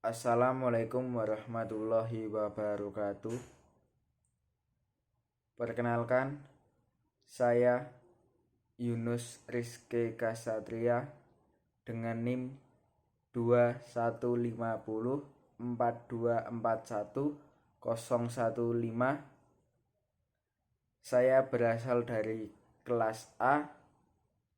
Assalamualaikum warahmatullahi wabarakatuh. Perkenalkan, saya Yunus Rizky Kasatria dengan NIM 21504241 Saya berasal dari kelas A,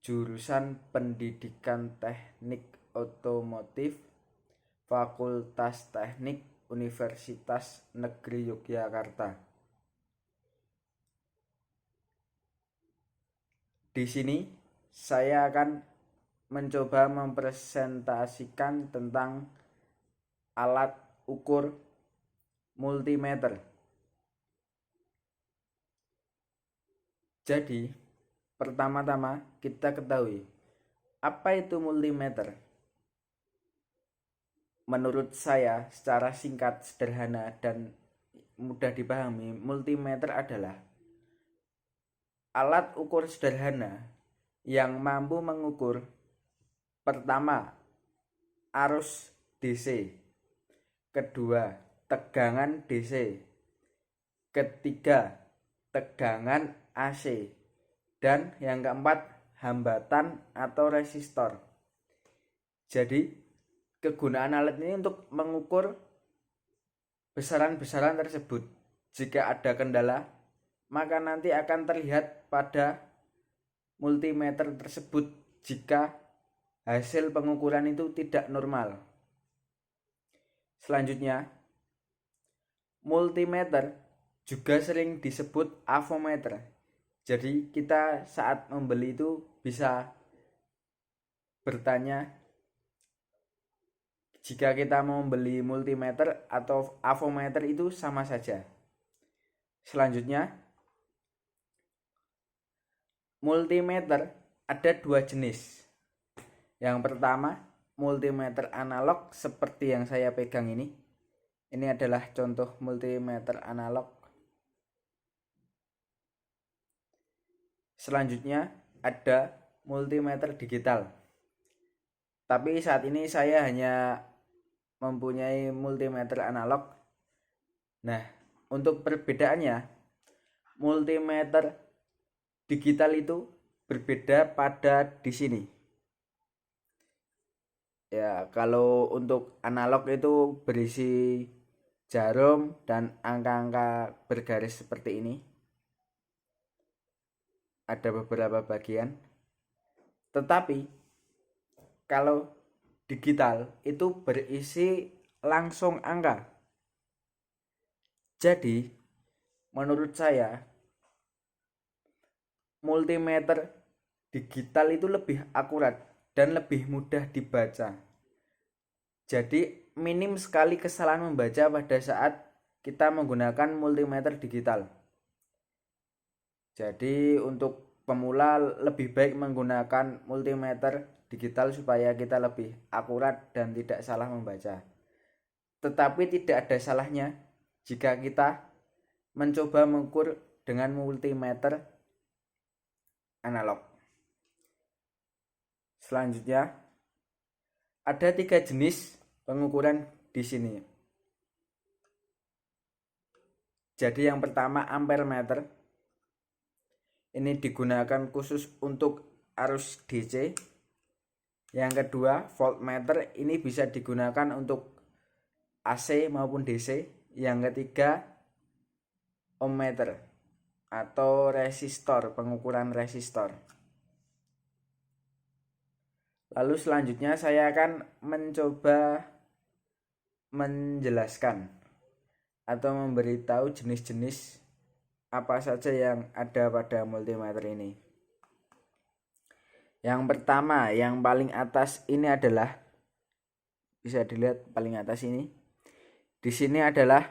jurusan Pendidikan Teknik Otomotif, Fakultas Teknik Universitas Negeri Yogyakarta. Di sini saya akan mencoba mempresentasikan tentang alat ukur multimeter. Jadi, pertama-tama kita ketahui apa itu multimeter. Menurut saya, secara singkat, sederhana, dan mudah dipahami, multimeter adalah alat ukur sederhana yang mampu mengukur pertama, arus DC, kedua, tegangan DC, ketiga, tegangan AC, dan yang keempat, hambatan atau resistor. Jadi, kegunaan alat ini untuk mengukur besaran-besaran tersebut. Jika ada kendala, maka nanti akan terlihat pada multimeter tersebut jika hasil pengukuran itu tidak normal. Selanjutnya, multimeter juga sering disebut avometer. Jadi kita saat membeli itu bisa bertanya jika kita mau membeli multimeter atau avometer itu sama saja. Selanjutnya, multimeter ada dua jenis. Yang pertama, multimeter analog seperti yang saya pegang ini. Ini adalah contoh multimeter analog. Selanjutnya ada multimeter digital. Tapi saat ini saya hanya mempunyai multimeter analog. Nah, untuk perbedaannya, multimeter digital itu berbeda pada di sini. Ya, kalau untuk analog itu berisi jarum dan angka-angka bergaris seperti ini. Ada beberapa bagian. Tetapi kalau digital itu berisi langsung angka. Jadi, menurut saya multimeter digital itu lebih akurat dan lebih mudah dibaca. Jadi, minim sekali kesalahan membaca pada saat kita menggunakan multimeter digital. Jadi, untuk pemula lebih baik menggunakan multimeter digital supaya kita lebih akurat dan tidak salah membaca. Tetapi tidak ada salahnya jika kita mencoba mengukur dengan multimeter analog. Selanjutnya, ada 3 jenis pengukuran di sini. Jadi yang pertama ampere meter. Ini digunakan khusus untuk arus DC. Yang kedua voltmeter, ini bisa digunakan untuk AC maupun DC. Yang ketiga ohmmeter atau resistor, pengukuran resistor. Lalu selanjutnya saya akan mencoba menjelaskan atau memberitahu jenis-jenis apa saja yang ada pada multimeter ini. Yang pertama, yang paling atas ini adalah, bisa dilihat paling atas ini. Di sini adalah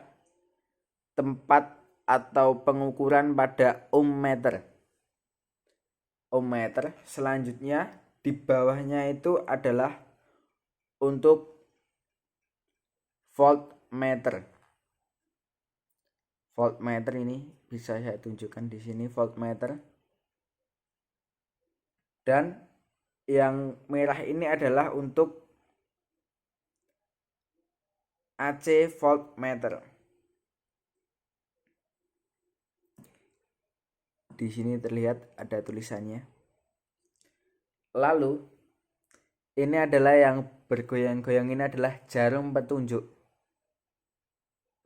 tempat atau pengukuran pada ohmmeter. Ohmmeter. Selanjutnya di bawahnya itu adalah untuk voltmeter. Voltmeter ini bisa saya tunjukkan di sini voltmeter. Dan yang merah ini adalah untuk AC voltmeter. Di sini terlihat ada tulisannya. Lalu ini adalah yang bergoyang-goyang, ini adalah jarum petunjuk.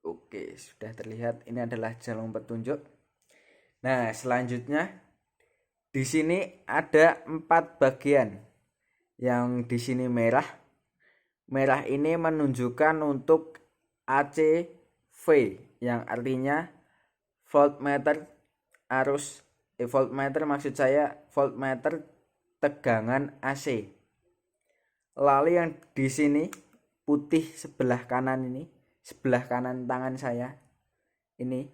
Oke, sudah terlihat ini adalah jarum petunjuk. Nah, selanjutnya di sini ada 4 bagian. Yang di sini merah. Merah ini menunjukkan untuk ACV, yang artinya voltmeter arus. Voltmeter maksud saya voltmeter tegangan AC. Lalu yang di sini putih sebelah kanan ini, sebelah kanan tangan saya ini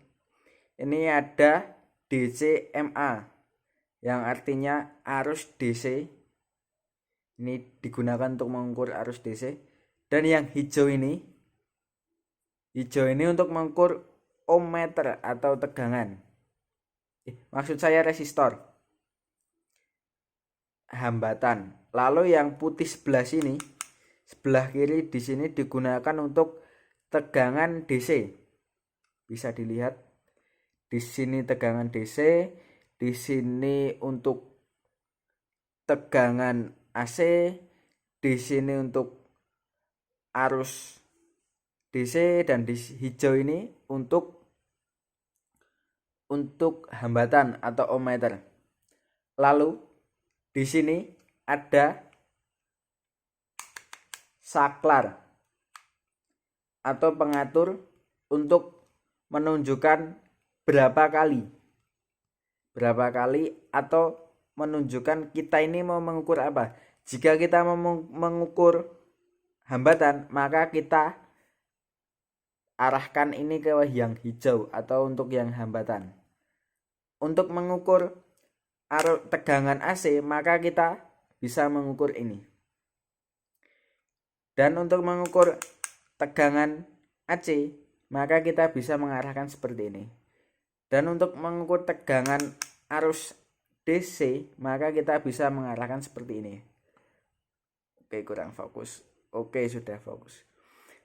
ada DCMA, yang artinya arus DC. Ini digunakan untuk mengukur arus DC. Dan yang hijau ini untuk mengukur ohmmeter atau tegangan. Maksud saya resistor, hambatan. Lalu yang putih sebelah sini, sebelah kiri di sini digunakan untuk tegangan DC. Bisa dilihat di sini tegangan DC, di sini untuk tegangan AC, di sini untuk arus DC, dan di hijau ini untuk hambatan atau ohmmeter. Lalu di sini ada saklar atau pengatur untuk menunjukkan berapa kali atau menunjukkan kita ini mau mengukur apa. Jika kita mau mengukur hambatan, maka kita arahkan ini ke yang hijau atau untuk yang hambatan. Untuk mengukur tegangan AC, maka kita bisa mengukur ini. Dan untuk mengukur tegangan AC, maka kita bisa mengarahkan seperti ini. Dan untuk mengukur tegangan arus DC, maka kita bisa mengarahkan seperti ini. Oke, kurang fokus. Oke, sudah fokus.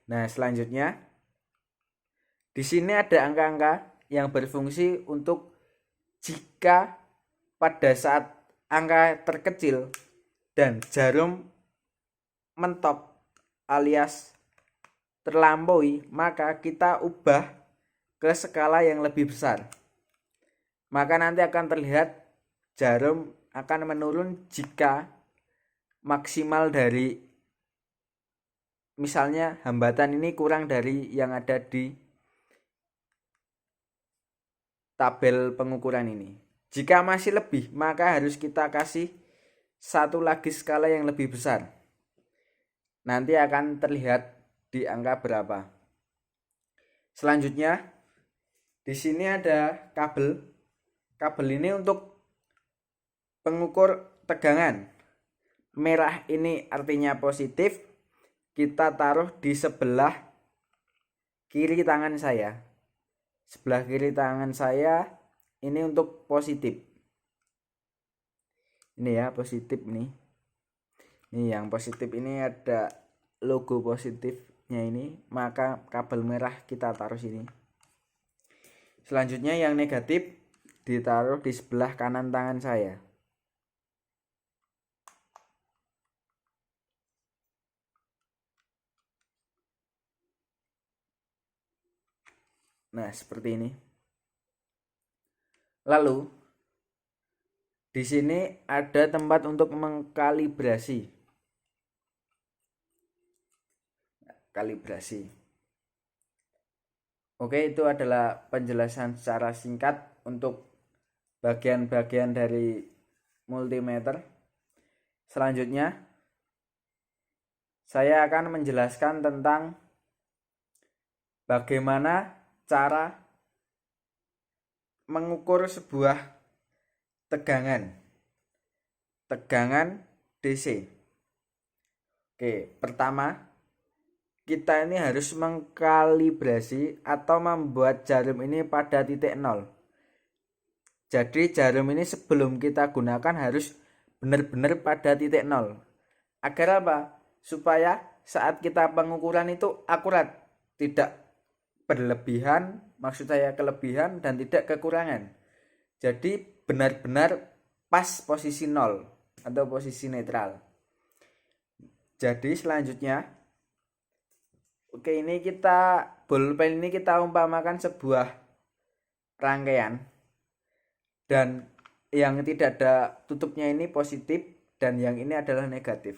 Nah, selanjutnya di sini ada angka-angka yang berfungsi untuk jika pada saat angka terkecil dan jarum mentok alias terlampaui, maka kita ubah ke skala yang lebih besar. Maka nanti akan terlihat jarum akan menurun jika maksimal dari, misalnya hambatan ini kurang dari yang ada di tabel pengukuran ini. Jika masih lebih, maka harus kita kasih satu lagi skala yang lebih besar. Nanti akan terlihat di angka berapa. Selanjutnya di sini ada kabel. Kabel ini untuk pengukur tegangan. Merah ini artinya positif. Kita taruh di sebelah kiri tangan saya. Sebelah kiri tangan saya ini untuk positif. Ini ya, positif nih. Ini yang positif ini ada logo positifnya ini, maka kabel merah kita taruh sini. Selanjutnya yang negatif ditaruh di sebelah kanan tangan saya. Nah, seperti ini. Lalu di sini ada tempat untuk mengkalibrasi. Kalibrasi. Oke, itu adalah penjelasan secara singkat untuk bagian-bagian dari multimeter. Selanjutnya saya akan menjelaskan tentang bagaimana cara mengukur sebuah tegangan DC. Oke, pertama kita ini harus mengkalibrasi atau membuat jarum ini pada titik 0. Jadi jarum ini sebelum kita gunakan harus benar-benar pada titik 0. Agar apa? Supaya saat kita pengukuran itu akurat. tidak berlebihan, maksud saya kelebihan dan tidak kekurangan. Jadi benar-benar pas posisi 0 atau posisi netral. Jadi selanjutnya, oke, ini kita bolpen ini kita umpamakan sebuah rangkaian dan yang tidak ada tutupnya ini positif dan yang ini adalah negatif.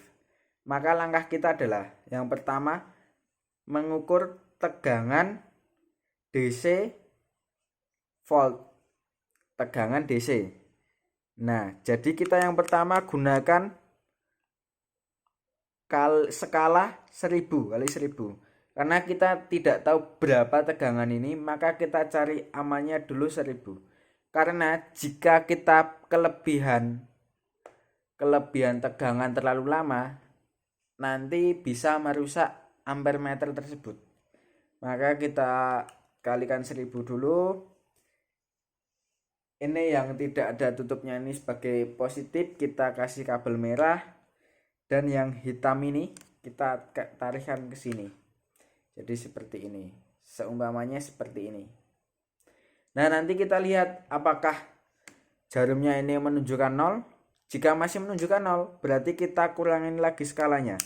Maka langkah kita adalah yang pertama mengukur tegangan DC volt, tegangan DC. Nah, jadi kita yang pertama gunakan skala 1000 kali 1000. Karena kita tidak tahu berapa tegangan ini, maka kita cari amannya dulu 1000. Karena jika kita kelebihan tegangan terlalu lama, nanti bisa merusak ampere meter tersebut. Maka kita kalikan 1000 dulu. Ini yang tidak ada tutupnya ini sebagai positif, kita kasih kabel merah. Dan yang hitam ini kita tarikkan ke sini. Jadi seperti ini. Seumpamanya seperti ini. Nah, nanti kita lihat apakah jarumnya ini menunjukkan 0. Jika masih menunjukkan 0, berarti kita kurangin lagi skalanya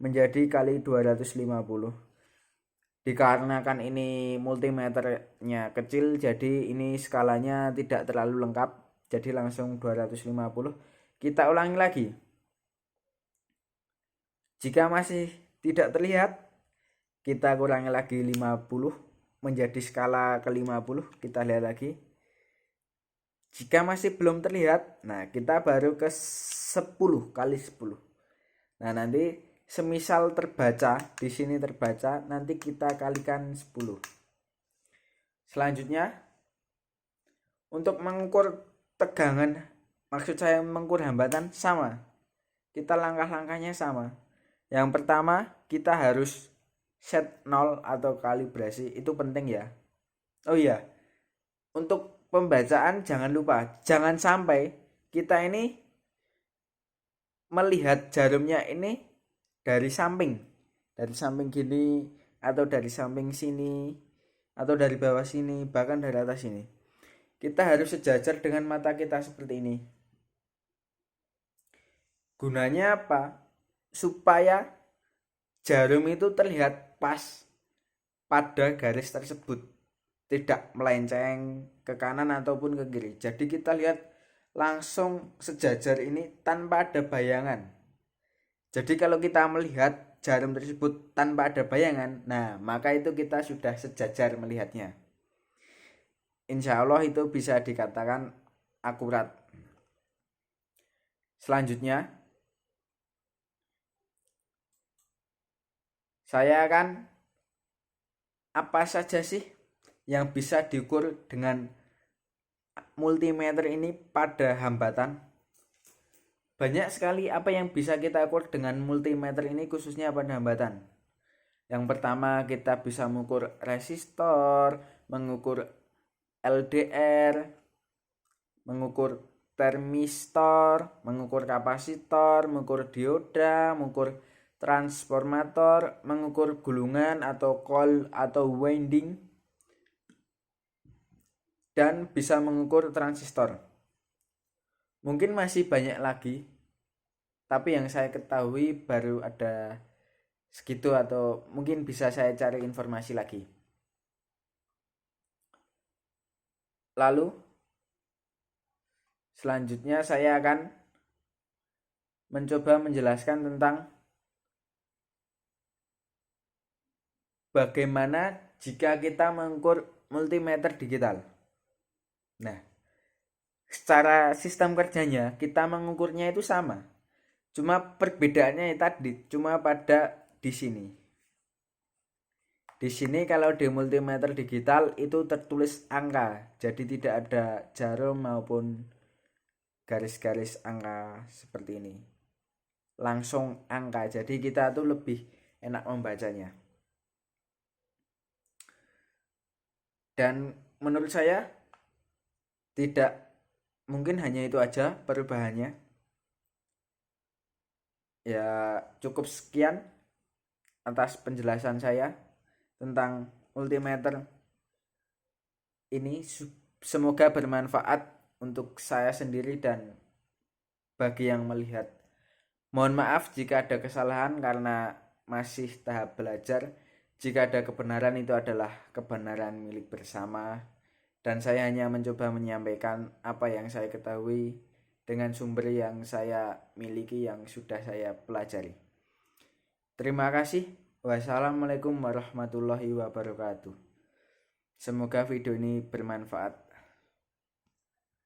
menjadi kali 250. Dikarenakan ini multimeternya kecil, jadi ini skalanya tidak terlalu lengkap. Jadi langsung 250. Kita ulangi lagi. Jika masih tidak terlihat, kita kurangi lagi 50 menjadi skala ke 50. Kita lihat lagi. Jika masih belum terlihat, nah kita baru ke 10 kali 10. Nah, nanti semisal terbaca, di sini terbaca, nanti kita kalikan 10. Selanjutnya, untuk mengukur tegangan, maksud saya mengukur hambatan, sama. Kita langkah-langkahnya sama. Yang pertama, kita harus set 0 atau kalibrasi, itu penting ya. Oh iya, untuk pembacaan jangan lupa, jangan sampai kita ini melihat jarumnya ini dari samping gini, atau dari samping sini, atau dari bawah sini, bahkan dari atas sini. Kita harus sejajar dengan mata kita seperti ini. Gunanya apa? Supaya jarum itu terlihat pas pada garis tersebut, tidak melenceng ke kanan ataupun ke kiri. Jadi kita lihat langsung sejajar ini tanpa ada bayangan. Jadi kalau kita melihat jarum tersebut tanpa ada bayangan, nah maka itu kita sudah sejajar melihatnya. Insya Allah itu bisa dikatakan akurat. Selanjutnya, saya akan apa saja sih yang bisa diukur dengan multimeter ini pada hambatan. Banyak sekali apa yang bisa kita ukur dengan multimeter ini, khususnya pada hambatan. Yang pertama, kita bisa mengukur resistor, mengukur LDR, mengukur termistor, mengukur kapasitor, mengukur dioda, mengukur transformator, mengukur gulungan atau coil atau winding, dan bisa mengukur transistor. Mungkin masih banyak lagi, tapi yang saya ketahui baru ada segitu, atau mungkin bisa saya cari informasi lagi. Lalu selanjutnya saya akan mencoba menjelaskan tentang bagaimana jika kita mengukur multimeter digital. Nah, secara sistem kerjanya kita mengukurnya itu sama. Cuma perbedaannya tadi cuma pada di sini. Di sini kalau di multimeter digital itu tertulis angka. Jadi tidak ada jarum maupun garis-garis angka seperti ini. Langsung angka. Jadi kita tuh lebih enak membacanya. Dan menurut saya tidak mungkin hanya itu aja perubahannya. Ya cukup sekian atas penjelasan saya tentang multimeter ini semoga bermanfaat untuk saya sendiri dan bagi yang melihat. Mohon maaf jika ada kesalahan karena masih tahap belajar. Jika ada kebenaran, itu adalah kebenaran milik bersama, dan saya hanya mencoba menyampaikan apa yang saya ketahui dengan sumber yang saya miliki yang sudah saya pelajari. Terima kasih. Wassalamualaikum warahmatullahi wabarakatuh. Semoga video ini bermanfaat.